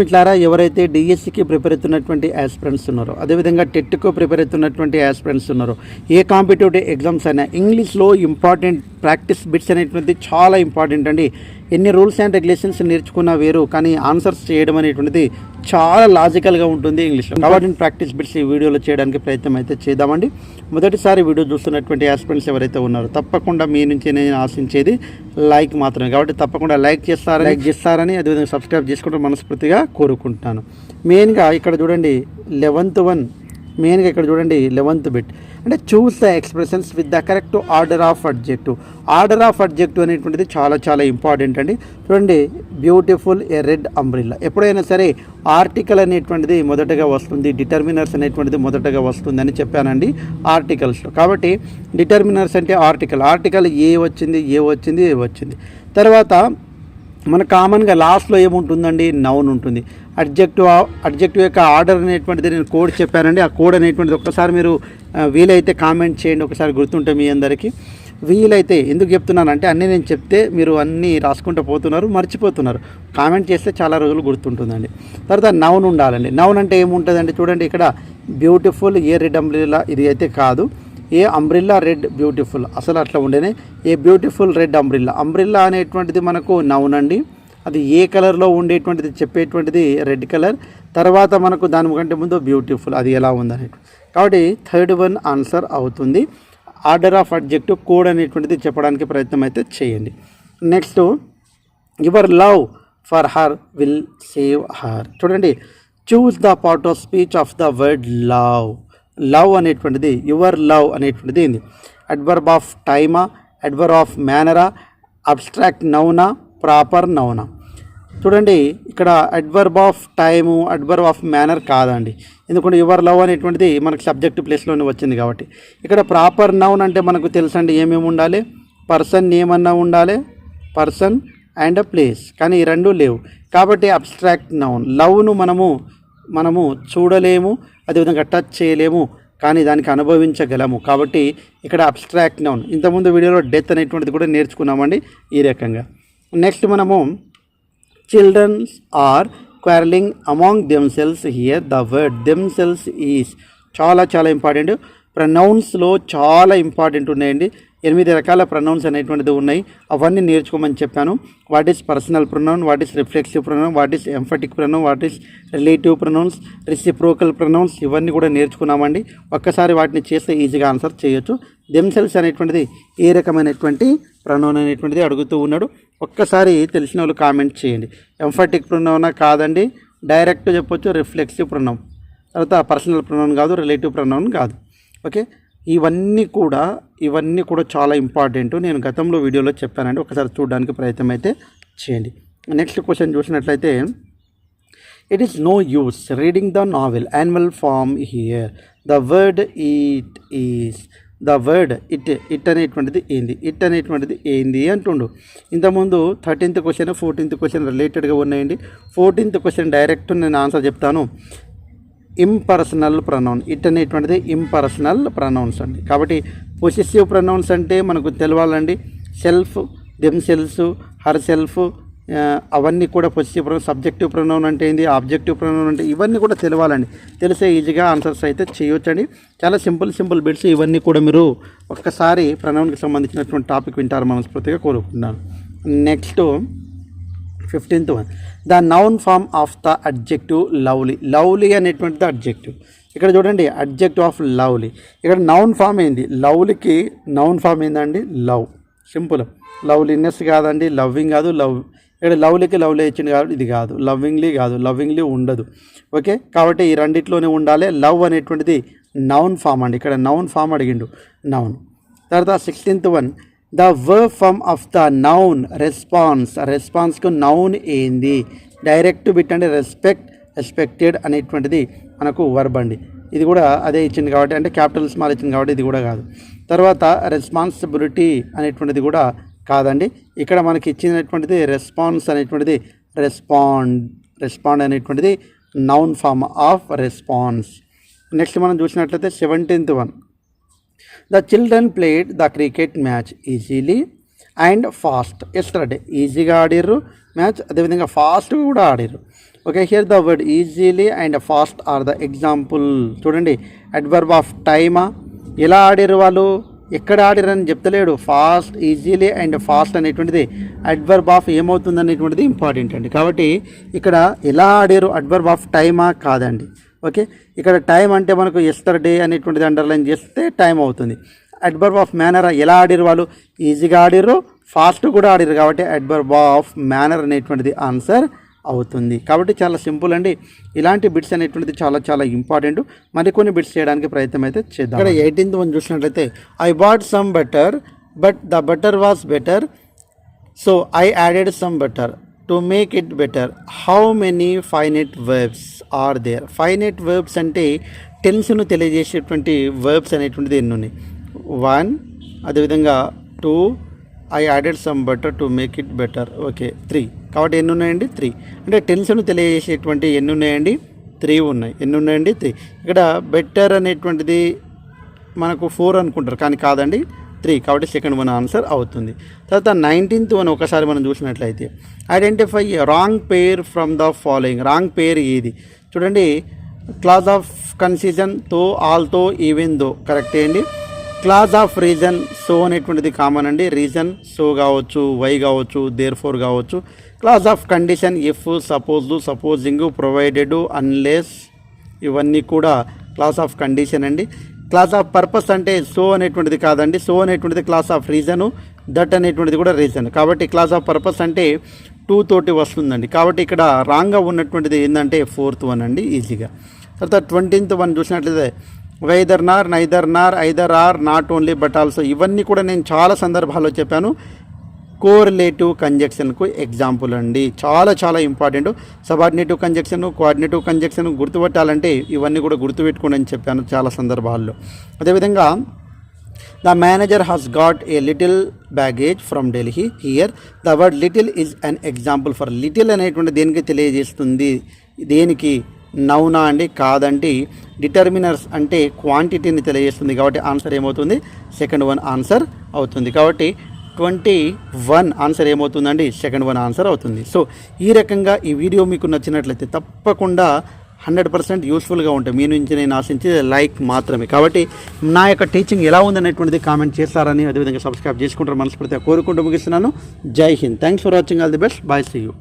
మిత్రులారా, ఎవరైతే డిఎస్సికి ప్రిపేర్ అవుతున్నటువంటి యాస్పిరెంట్స్ ఉన్నారో, అదేవిధంగా టెట్కు ప్రిపేర్ అవుతున్నటువంటి యాస్పిరెంట్స్ ఉన్నారో, ఏ కాంపిటేటివ్ ఎగ్జామ్స్ అయినా ఇంగ్లీష్లో ఇంపార్టెంట్ ప్రాక్టీస్ బిట్స్ అనేటువంటిది చాలా ఇంపార్టెంట్ అండి. ఎన్ని రూల్స్ అండ్ రెగ్యులేషన్స్ నేర్చుకున్నా వేరు, కానీ ఆన్సర్స్ చేయడం అనేటువంటిది చాలా లాజికల్గా ఉంటుంది ఇంగ్లీష్లో. కాబట్టి ప్రాక్టీస్ బిట్స్ ఈ వీడియోలో చేయడానికి ప్రయత్నం అయితే చేద్దామండి. మొదటిసారి వీడియో చూస్తున్నటువంటి యాస్పిరెంట్స్ ఎవరైతే ఉన్నారో తప్పకుండా మీ నుంచి నేను ఆశించేది లైక్ మాత్రమే. కాబట్టి తప్పకుండా లైక్ చేస్తారని అదేవిధంగా సబ్స్క్రైబ్ చేసుకుంటూ మనస్ఫూర్తిగా కోరుకుంటున్నాను. మెయిన్గా ఇక్కడ చూడండి 11th బిట్ అంటే choose the expressions with the correct order of adjective. Order of adjective అనేటువంటిది చాలా చాలా ఇంపార్టెంట్ అండి. చూడండి, బ్యూటిఫుల్ ఏ రెడ్ అంబ్రిల్లా. ఎప్పుడైనా సరే ఆర్టికల్ అనేటువంటిది మొదటగా వస్తుంది, డిటర్మినర్స్ అనేటువంటిది మొదటగా వస్తుంది అని చెప్పానండి ఆర్టికల్స్లో. కాబట్టి డిటర్మినర్స్ అంటే ఆర్టికల్ ఏ వచ్చింది. తర్వాత మన కామన్గా లాస్ట్లో ఏముంటుందండి, నౌన్ ఉంటుంది. అడ్జెక్టివ్ యొక్క ఆర్డర్ అనేటువంటిది నేను కోడ్ చెప్పానండి. ఆ కోడ్ అనేటువంటిది ఒక్కసారి మీరు వీలైతే కామెంట్ చేయండి, ఒకసారి గుర్తుంటే మీ అందరికీ. వీలైతే ఎందుకు చెప్తున్నానంటే అన్నీ నేను చెప్తే మీరు అన్నీ రాసుకుంటూ పోతున్నారు, మర్చిపోతున్నారు. కామెంట్ చేస్తే చాలా రోజులు గుర్తుంటుందండి. తర్వాత నౌన్ ఉండాలండి. నౌన్ అంటే ఏముంటుందండి, చూడండి ఇక్కడ బ్యూటిఫుల్ ఏ రెడ్ అంబ్రిల్లా, ఇది అయితే కాదు. ఏ అంబ్రిల్లా రెడ్ బ్యూటిఫుల్, అసలు అట్లా ఉండేనే. ఏ బ్యూటిఫుల్ రెడ్ అంబ్రిల్లా అనేటువంటిది మనకు నౌన్ అండి. అది ఏ కలర్లో ఉండేటువంటిది చెప్పేటువంటిది రెడ్ కలర్. తర్వాత మనకు దానికంటే ముందు బ్యూటిఫుల్, అది ఎలా ఉందనేటువంటి. కాబట్టి థర్డ్ వన్ ఆన్సర్ అవుతుంది. ఆర్డర్ ఆఫ్ అడ్జెక్టివ్ కోడ్ అనేటువంటిది చెప్పడానికి ప్రయత్నం అయితే చేయండి. Next, your love for her will save her. చూడండి, choose the part of speech of the word love అనేటువంటిది, యువర్ లవ్ అనేటువంటిది ఏంది, అడ్వర్బ్ ఆఫ్ టైమా, అడ్వర్బ్ ఆఫ్ మేనరా, అబ్స్ట్రాక్ట్ నౌనా, ప్రాపర్ నౌనా. చూడండి, ఇక్కడ adverb of time, adverb of manner కాదండి. ఎందుకంటే యువర్ లవ్ అనేటువంటిది మనకు సబ్జెక్ట్ ప్లేస్లోనే వచ్చింది కాబట్టి. ఇక్కడ ప్రాపర్ నౌన్ అంటే మనకు తెలుసండి ఏమేమి ఉండాలి, పర్సన్ నేమ్ అన్నా ఉండాలి, పర్సన్ అండ్ ప్లేస్, కానీ ఈ రెండు లేవు. కాబట్టి అబ్స్ట్రాక్ట్ నౌన్. లవ్ను మనము చూడలేము, అదేవిధంగా టచ్ చేయలేము, కానీ దానికి అనుభవించగలము. కాబట్టి ఇక్కడ అబ్స్ట్రాక్ట్ నౌన్. ఇంతకుముందు వీడియోలో డెత్ అనేటువంటిది కూడా నేర్చుకున్నామండి ఈ రకంగా. నెక్స్ట్ మనము children are quarrelling among themselves. Here the word themselves is చాలా చాలా ఇంపార్టెంట్. ప్రొనౌన్స్లో చాలా ఇంపార్టెంట్ ఉన్నాయండి. 8 రకాల ప్రొనౌన్స్ అనేటువంటిది ఉన్నాయి. అవన్నీ నేర్చుకోమని చెప్పాను. What is personal pronoun, what is reflexive pronoun, what is emphatic pronoun, what is relative pronouns, reciprocal pronouns, ఇవన్నీ కూడా నేర్చుకున్నామండి. ఒక్కసారి వాటిని చేస్తే ఈజీగా ఆన్సర్ చేయొచ్చు. దెమ్సెల్స్ అనేటువంటిది ఏ రకమైనటువంటి ప్రొనౌన్ అనేటువంటిది అడుగుతూ ఉన్నాడు. ఒక్కసారి తెలిసిన వాళ్ళు కామెంట్ చేయండి. ఎంఫటిక్ ప్రొనౌనా కాదండి, డైరెక్ట్ చెప్పొచ్చు రిఫ్లెక్సివ్ ప్రొనౌన్. తర్వాత పర్సనల్ ప్రొనౌన్ కాదు, రిలేటివ్ ప్రొనౌన్ కాదు. ఓకే, ఇవన్నీ కూడా చాలా ఇంపార్టెంట్. నేను గతంలో వీడియోలో చెప్పానండి, ఒకసారి చూడడానికి ప్రయత్నం అయితే చేయండి. నెక్స్ట్ క్వశ్చన్ చూసినట్లయితే, it is no use reading the novel annual form here. The word it అనేటువంటిది ఏంది అంటుండు. ఇంతకుముందు 13th క్వశ్చన్ 14th క్వశ్చన్ రిలేటెడ్గా ఉన్నాయండి. 14th క్వశ్చన్ డైరెక్ట్ నేను ఆన్సర్ చెప్తాను. Impersonal pronoun. ఇట్ అనేటువంటిది ఇంపర్సనల్ ప్రొనౌన్స్ అండి. కాబట్టి పొసెసివ్ ప్రొనౌన్స్ అంటే మనకు తెలవాలండి. సెల్ఫ్, దెమ్సెల్స్, హర్ సెల్ఫ్, అవన్నీ కూడా పొసెసివ్ ప్రొనౌన్. సబ్జెక్టివ్ ప్రొనౌన్ అంటే ఏంది, ఆబ్జెక్టివ్ ప్రొనౌన్ అంటే ఇవన్నీ కూడా తెలవాలండి. తెలిసే ఈజీగా ఆన్సర్స్ అయితే చేయొచ్చండి. చాలా సింపుల్ బిట్స్. ఇవన్నీ కూడా మీరు ఒక్కసారి ప్రొనౌన్కి సంబంధించినటువంటి టాపిక్ వింటారు మనస్ఫూర్తిగా కోరుకుంటున్నాను. Next 15th one, the noun form of the adjective lovely అనేటువంటిది అడ్జెక్టివ్. ఇక్కడ చూడండి, అడ్జెక్టివ్ ఆఫ్ లవ్లీ. ఇక్కడ నౌన్ ఫామ్ ఏంది, లవ్లీకి నౌన్ ఫామ్ ఏందండి, లవ్. సింపుల్. లవ్లీనెస్ కాదండి, లవ్వింగ్ కాదు. ఇక్కడ లవ్లీకి లవ్లీ ఇచ్చింది కాబట్టి ఇది కాదు. లవ్వింగ్లీ కాదు, లవ్వింగ్లీ ఉండదు. ఓకే, కాబట్టి ఈ రెండిట్లోనే ఉండాలి. లవ్ అనేటువంటిది నౌన్ ఫామ్ అండి. ఇక్కడ నౌన్ ఫామ్ అడిగిండు, నౌన్. తర్వాత 16th one, the verb form of the noun రెస్పాన్స్కు నౌన్ ఏంది, డైరెక్ట్ బిట్ అంటే రెస్పెక్టెడ్ అనేటువంటిది మనకు వర్బ్ అండి. ఇది కూడా అదే ఇచ్చింది కాబట్టి, అంటే క్యాపిటల్ స్మాల్ ఇచ్చింది కాబట్టి ఇది కూడా కాదు. తర్వాత రెస్పాన్సిబిలిటీ అనేటువంటిది కూడా కాదండి. ఇక్కడ మనకి ఇచ్చినటువంటిది రెస్పాన్స్ అనేటువంటిది రెస్పాండ్ అనేటువంటిది noun form of response. Next మనం చూసినట్లయితే 17th one, the children played the cricket match easily and fast yesterday. ఈజీగా ఆడిర్రు మ్యాచ్, అదేవిధంగా ఫాస్ట్గా కూడా ఆడిర్రు. Okay, here the word easily and fast are the example. చూడండి, అడ్వర్బ్ ఆఫ్ టైమా, ఎలా ఆడారు వాళ్ళు, ఎక్కడ ఆడారని చెప్తలేడు. ఫాస్ట్, ఈజీలీ అండ్ ఫాస్ట్ అనేటువంటిది అడ్వర్బ్ ఆఫ్ ఏమవుతుంది అనేటువంటిది ఇంపార్టెంట్ అండి. కాబట్టి ఇక్కడ ఎలా ఆడారు అడ్వర్బ్ ఆఫ్ టైమా కాదండి. ఓకే, ఇక్కడ టైం అంటే మనకు ఎస్టర్డే అనేటువంటిది అండర్లైన్ చేస్తే టైం అవుతుంది. అడ్వర్బ్ ఆఫ్ మేనర్, ఎలా ఆడిరు వాళ్ళు, ఈజీగా ఆడిర్రు, ఫాస్ట్ కూడా ఆడిరు, కాబట్టి అడ్వర్బ్ ఆఫ్ మేనర్ అనేటువంటిది ఆన్సర్ అవుతుంది. కాబట్టి చాలా సింపుల్ అండి. ఇలాంటి బిట్స్ అనేటువంటిది చాలా చాలా ఇంపార్టెంట్. మరికొన్ని బిట్స్ చేయడానికి ప్రయత్నం అయితే చేద్దాం. ఇక్కడ 18th వన్ చూసినట్లయితే, I bought some butter but the butter was better so I added some butter to make it better. How many finite verbs are there? Finite verbs అంటే టెన్స్ను తెలియజేసేటువంటి వర్బ్స్ అనేటువంటిది ఎన్ని ఉన్నాయి? 1, అదేవిధంగా 2, I added some butter to make it better. Okay, 3. కాబట్టి ఎన్ని ఉన్నాయండి? 3. అంటే టెన్స్ను తెలియజేసేటువంటి ఎన్ని ఉన్నాయండి? 3 ఉన్నాయి. ఎన్ని ఉన్నాయండి? 3. ఇక్కడ బెటర్ అనేటువంటిది మనకు 4 అనుకుంటారు, కానీ కాదండి, 3. కాబట్టి సెకండ్ వన్ ఆన్సర్ అవుతుంది. తర్వాత 19th వన్ ఒకసారి మనం చూసినట్లయితే, identify wrong pair from the following. Wrong pair ఏది? చూడండి, క్లాజ్ ఆఫ్ కన్సిజన్, తో, ఆల్తో, ఈవెన్ దో కరెక్టే అండి. క్లాజ్ ఆఫ్ రీజన్, సో అనేటువంటిది కామన్ అండి. రీజన్ సో కావచ్చు, వై కావచ్చు, దేర్ ఫోర్ కావచ్చు. Clause of condition, if, suppose, supposing, provided, unless, ఇవన్నీ కూడా క్లాజ్ ఆఫ్ కండిషన్ అండి. క్లాజ్ ఆఫ్ పర్పస్ అంటే సో అనేటువంటిది కాదండి. సో అనేటువంటిది క్లాజ్ ఆఫ్ రీజను, దట్ అనేటువంటిది కూడా రీజన్. కాబట్టి క్లాజ్ ఆఫ్ పర్పస్ అంటే 2 తోటి వస్తుందండి. కాబట్టి ఇక్కడ రాంగ్గా ఉన్నటువంటిది ఏంటంటే 4th వన్ అండి, ఈజీగా. తర్వాత 20th వన్ చూసినట్లయితే, weather Nar, neither Nar, either are, not only but also. ఇవన్నీ కూడా నేను చాలా సందర్భాల్లో చెప్పాను, కోరిలేటివ్ కంజక్షన్కు ఎగ్జాంపుల్ అండి. చాలా చాలా important. Subordinative conjunction, coordinative conjunction గుర్తుపెట్టాలంటే ఇవన్నీ కూడా గుర్తుపెట్టుకోండి అని చెప్పాను చాలా సందర్భాల్లో. అదేవిధంగా the manager has got a little baggage from Delhi. Here the word little is an example for. Little అనేటువంటి దేనికి తెలియజేస్తుంది? దేనికి? నౌనా అండి? కాదండి, డిటర్మినర్స్ అంటే క్వాంటిటీని తెలియజేస్తుంది. కాబట్టి ఆన్సర్ ఏమవుతుంది? సెకండ్ వన్ ఆన్సర్ అవుతుంది. కాబట్టి 21 ఆన్సర్ ఏమవుతుందండి? సెకండ్ వన్ ఆన్సర్ అవుతుంది. సో ఈ రకంగా ఈ వీడియో మీకు నచ్చినట్లయితే తప్పకుండా 100% యూస్ఫుల్గా ఉంటాయి. మీ నుంచి నేను ఆశించేది లైక్ మాత్రమే. కాబట్టి నా యొక్క టీచింగ్ ఎలా ఉందనేటువంటిది కామెంట్ చేస్తారని, అదేవిధంగా సబ్స్క్రైబ్ చేసుకుంటారు మనస్ఫూర్తిగా కోరుకుంటూ ముగిస్తున్నాను. జై Hind. Thanks for watching. All the best. Bye. See you.